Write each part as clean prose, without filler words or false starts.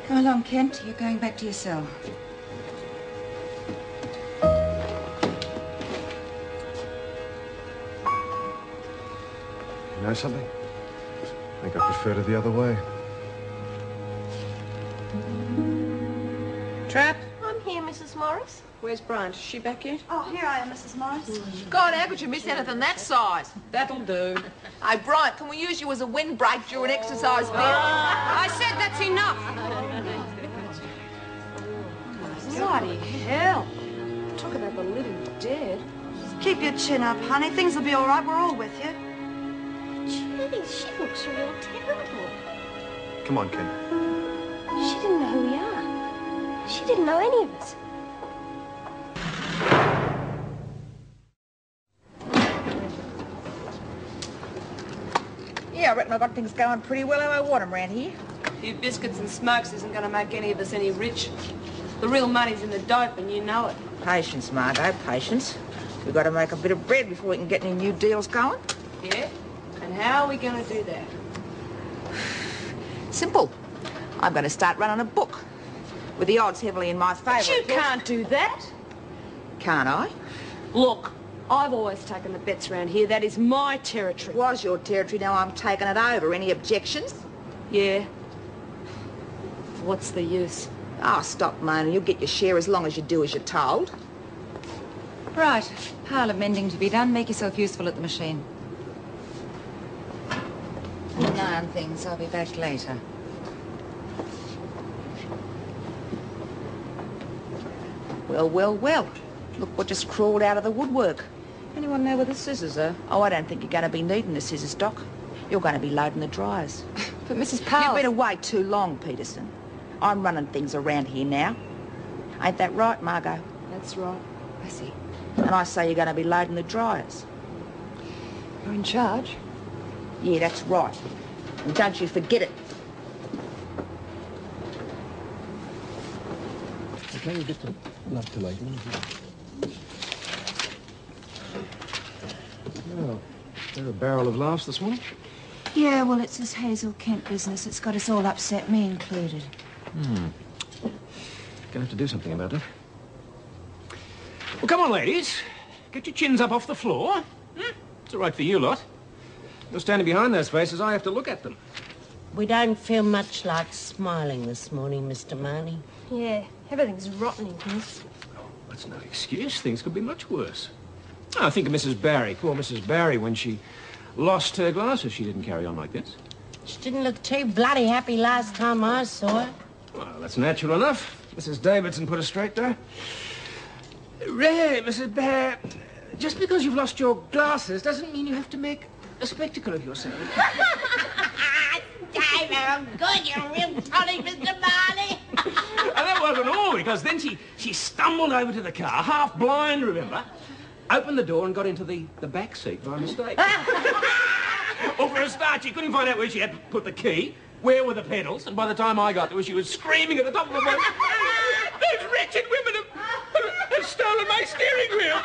Come along, Kent. You're going back to your cell. You know something? I think I preferred it the other way. Trap? I'm here, Mrs. Morris. Where's Bryant? Is she back yet? Oh, here I am, Mrs. Morris. God, how could you miss anything that size? That'll do. Hey, Bryant, can we use you as a windbreak during exercise bit? I said that's enough. Bloody hell. Talk about the living dead. Keep your chin up, honey. Things will be all right. We're all with you. Jeez, she looks real terrible. Come on, Ken. She didn't know who we are. She didn't know any of us. Yeah, I reckon I've got things going pretty well how I want them around here. A few biscuits and smokes isn't going to make any of us any rich. The real money's in the dope, and you know it. Patience, Margot, patience. We've got to make a bit of bread before we can get any new deals going. Yeah? And how are we going to do that? Simple. I'm going to start running a book with the odds heavily in my favour. But you can't do that. Can't I? Look, I've always taken the bets around here. That is my territory. It was your territory, now I'm taking it over. Any objections? Yeah. What's the use? Oh, stop moaning. You'll get your share as long as you do as you're told. Right. Pile of mending to be done. Make yourself useful at the machine. Keep an eye on things. I'll be back later. Well, well, well. Look what just crawled out of the woodwork. Anyone know where the scissors are? Oh, I don't think you're going to be needing the scissors, Doc. You're going to be loading the dryers. But Mrs. Powell... You've been away too long, Peterson. I'm running things around here now. Ain't that right, Margot? That's right. I see. And I say you're going to be loading the dryers. You're in charge. Yeah, that's right. And don't you forget it. Okay, you get to love to like me. Well, there a barrel of laughs this morning? Yeah, well, it's this Hazel Kent business. It's got us all upset, me included. Gonna have to do something about it. Well, come on, ladies. Get your chins up off the floor. It's all right for you lot. You're standing behind those faces, I have to look at them. We don't feel much like smiling this morning, Mr. Marnie. Yeah, everything's rotten in here. That's no excuse. Things could be much worse. Oh, think of Mrs. Barry. Poor Mrs. Barry, when she lost her glasses, she didn't carry on like this. She didn't look too bloody happy last time I saw her. Well, that's natural enough. Mrs. Davidson put her straight there. Really, Mrs. Barry, just because you've lost your glasses doesn't mean you have to make a spectacle of yourself. David, I'm good. You're real funny, Mr. Marnie. And that wasn't all, because then she stumbled over to the car, half blind, remember? Opened the door and got into the back seat by mistake. Well, for a start, she couldn't find out where she had put the key, where were the pedals, and by the time I got there, she was screaming at the top of her voice, "Those wretched women have stolen my steering wheel!"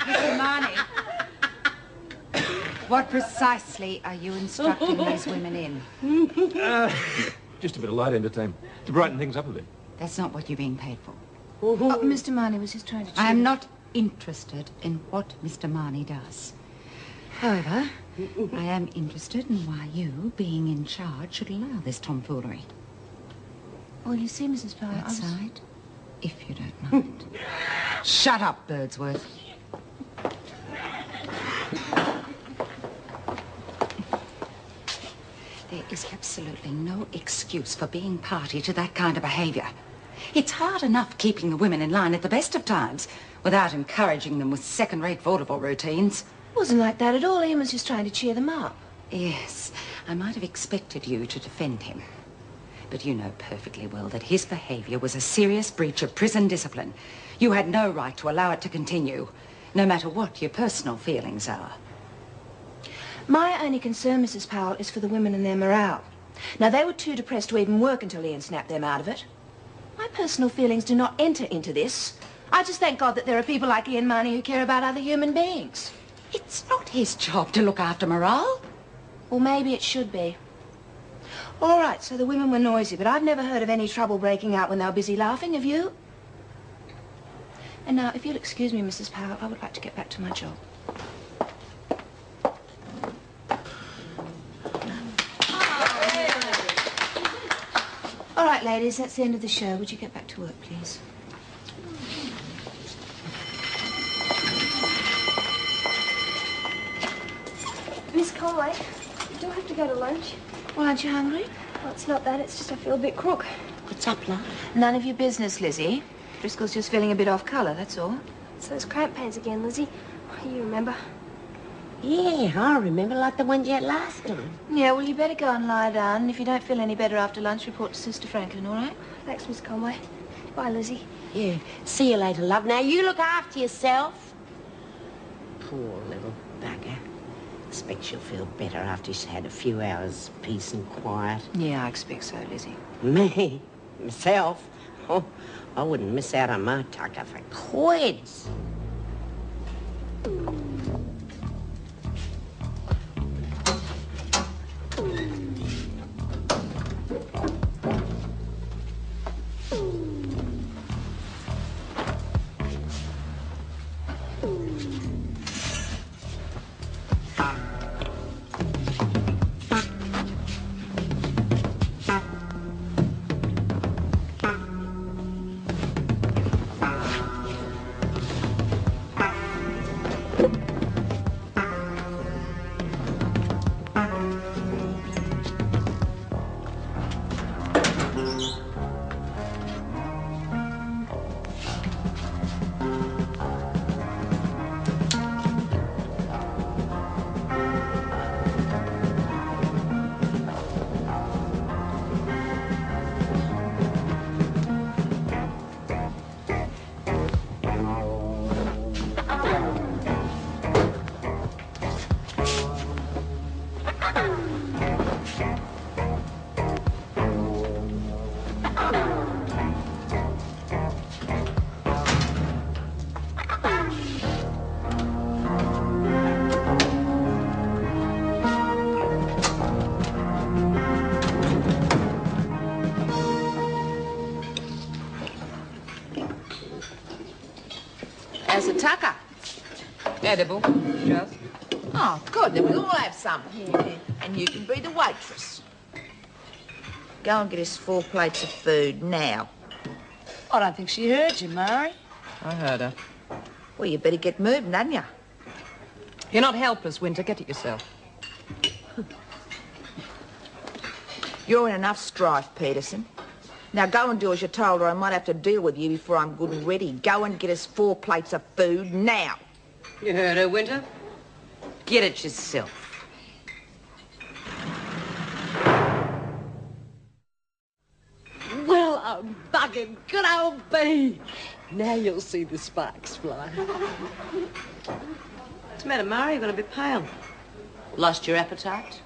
Mr. Marnie, what precisely are you instructing these women in? Just a bit of light entertainment, to brighten things up a bit. That's not what you're being paid for. Oh, Mr. Marnie was just trying to cheer I am you. not interested in what Mr. Marnie does. However, I am interested in why you, being in charge, should allow this tomfoolery. Well, you see, Mrs. Powell, I was... Outside, if you don't mind. Shut up, Birdsworth. There is absolutely no excuse for being party to that kind of behaviour. It's hard enough keeping the women in line at the best of times without encouraging them with second-rate vaudeville routines. It wasn't like that at all. Ian was just trying to cheer them up. Yes, I might have expected you to defend him. But you know perfectly well that his behaviour was a serious breach of prison discipline. You had no right to allow it to continue, no matter what your personal feelings are. My only concern, Mrs. Powell, is for the women and their morale. Now, they were too depressed to even work until Ian snapped them out of it. My personal feelings do not enter into this. I just thank God that there are people like Ian Marnie who care about other human beings. It's not his job to look after morale. Well, maybe it should be. All right, so the women were noisy, but I've never heard of any trouble breaking out when they were busy laughing, have you? And now, if you'll excuse me, Mrs. Powell, I would like to get back to my job. All right, ladies, that's the end of the show. Would you get back to work, please? Miss Conway, do I have to go to lunch? Well, aren't you hungry? Well, it's not that. It's just I feel a bit crook. What's up, love? None of your business, Lizzie. Driscoll's just feeling a bit off colour, that's all. It's those cramp pains again, Lizzie. You remember? Yeah, I remember, like the ones you had last time. Yeah, well, you better go and lie down. And if you don't feel any better after lunch, report to Sister Franklin, all right? Thanks, Miss Conway. Bye, Lizzie. Yeah, see you later, love. Now, you look after yourself. Poor little bugger. Expect she'll feel better after she's had a few hours peace and quiet. Yeah, I expect so, Lizzie. Me? Myself? Oh, I wouldn't miss out on my tucker for quids. As a tucker. Edible, just. Oh, good. Then we'll all have some. And you can be the waitress. Go and get us 4 plates of food now. I don't think she heard you, Mary. I heard her. Well, you better get moving, hadn't you? You're not helpless, Winter. Get it yourself. You're in enough strife, Peterson. Now go and do as you're told, or I might have to deal with you before I'm good and ready. Go and get us 4 plates of food now. You heard her, Winter. Get it yourself. Well, I'm bugging good old B. Now you'll see the sparks fly. What's the matter, Mary? You're going to be pale. Lost your appetite?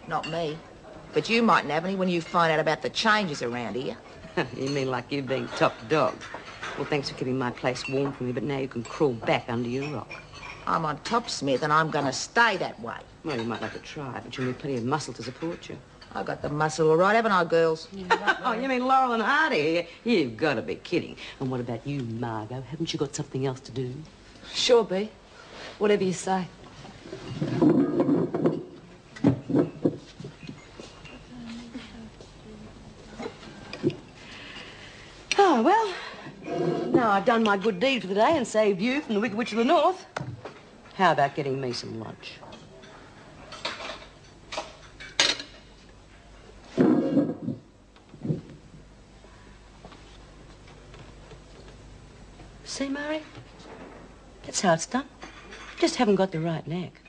Not me. But you mightn't have any when you find out about the changes around here. You mean like you being top dog? Well, thanks for keeping my place warm for me, but now you can crawl back under your rock. I'm on top, Smith, and I'm going to stay that way. Well, you might like to try, but you'll need plenty of muscle to support you. I've got the muscle all right, haven't I, girls? Oh, you mean Laurel and Hardy? You've got to be kidding. And what about you, Margot? Haven't you got something else to do? Sure, B. Whatever you say. Oh, well, now I've done my good deed for the day and saved you from the Wicked Witch of the North. How about getting me some lunch? See, Murray? That's how it's done. Just haven't got the right knack.